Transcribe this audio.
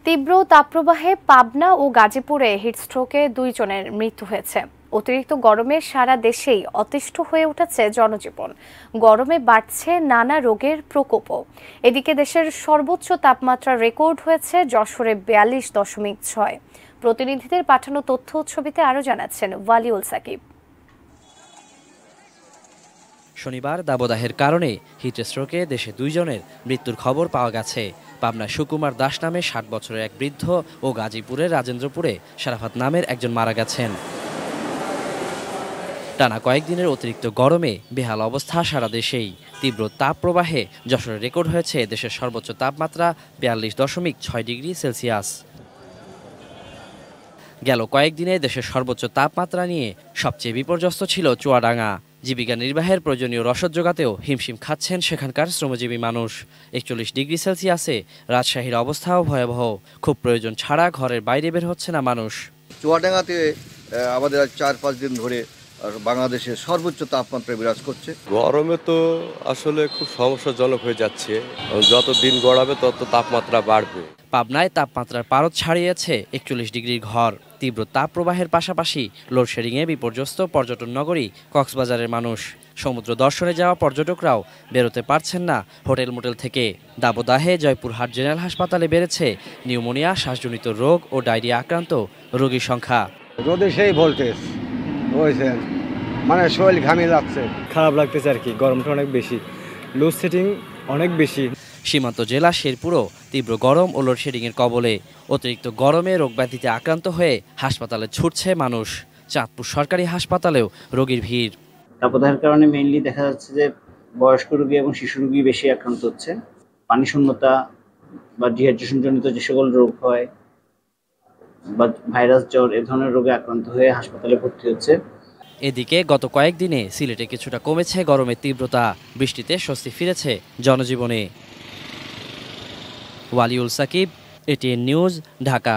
তীব্র তাপপ্রবাহে পাবনা ও গাজীপুরে হিটস্ট্রোকে 2 জনের মৃত্যু হয়েছে। অতিরিক্ত গরমে সারা দেশেই অতিষ্ঠ হয়ে উঠেছে জনজীবন। গরমে বাড়ছে নানা রোগের প্রকোপও। এদিকে দেশের সর্বোচ্চ তাপমাত্রা রেকর্ড হয়েছে যশোরে 42.6। প্রতিনিধিদের পাঠানো তথ্য ছবিতে আরও জানাচ্ছেন ওয়ালিউল সাকিব। শনিবার দাবদাহের কারণে হিটস্ট্রোকে দেশে 2 জনের মৃত্যুর খবর পাওয়া গেছে। পাবনা সুকুমার দাস নামে 60 বছরের এক বৃদ্ধ ও গাজীপুরের রাজেন্দ্রপুরে শারাফাত নামের একজন মারা গেছেন। টানা কয়েকদিনের অতিরিক্ত গরমে বেহাল অবস্থা সারা দেশেই। তীব্র তাপ প্রবাহে যশোরে রেকর্ড হয়েছে দেশের সর্বোচ্চ তাপমাত্রা 42.6 ডিগ্রি সেলসিয়াস। গেল কয়েকদিনে দেশের সর্বোচ্চ তাপমাত্রা নিয়ে সবচেয়ে বিপর্যস্ত ছিল চুয়াডাঙ্গা। জীবিকা নির্বাহের প্রয়োজনীয় রসদ জোগাতেও হিমশিম খাচ্ছেন সেখানকার শ্রমজীবী মানুষ। 41 ডিগ্রি সেলসিয়াসে রাজশাহীর অবস্থাও ভয়াবহ। খুব প্রয়োজন ছাড়া ঘরের বাইরে বের হচ্ছে না মানুষ। চুয়াডাঙ্গাতে আমাদের 4-5 দিন ধরে বাংলাদেশের সর্বোচ্চ তাপমাত্রা বিরাজ করছে। গরমে তো আসলে খুব সমস্যাজনক হয়ে যাচ্ছে। যত দিন গড়াবে তত তাপমাত্রা বাড়বে। পাবনায় তাপমাত্রার পারদ ছাড়িয়েছে 41 ডিগ্রির ঘর। তীব্র তাপ প্রবাহের পাশাপাশি লোডশেডিংয়ে বিপর্যস্ত পর্যটন নগরী কক্সবাজারের মানুষ। সমুদ্র দর্শনে যাওয়া পর্যটকরাও বেরোতে পারছেন না হোটেল মোটেল থেকে। দাবদাহে জয়পুরহাট জেনারেল হাসপাতালে বেড়েছে নিউমোনিয়া, শ্বাসজনিত রোগ ও ডায়রিয়া আক্রান্ত রোগীর সংখ্যা। রোদে সেই ভোল্টেজ হয়েছে, মানে শরীর ঘামিয়ে যাচ্ছে, খারাপ লাগতেছে আর কি। গরমটা অনেক বেশি, লোডশেডিং অনেক বেশি। সীমান্ত জেলা শেরপুরও তীব্র গরম ও লোডশেডিংয়ের কবলে। অতিরিক্ত গরমে রোগব্যাধিতে আক্রান্ত হয়ে হাসপাতালে ছুটছে মানুষ। চাঁদপুর সরকারি হাসপাতালেও রোগীর ভিড়। তাপদাহের কারণে মেইনলি দেখা যাচ্ছে যে বয়স্ক রোগী এবং শিশু রোগী বেশি আক্রান্ত হচ্ছে। পানি শূন্যতা বা ডিহাইড্রেশন জনিত যে সকল রোগ হয় বা ভাইরাস জ্বর এ ধরনের রোগে আক্রান্ত হয়ে হাসপাতালে ভর্তি হচ্ছে। এদিকে গত কয়েকদিনে সিলেটে কিছুটা কমেছে গরমের তীব্রতা। বৃষ্টিতে স্বস্তি ফিরেছে জনজীবনে। Waliul Sakib, ATN News, Dhaka.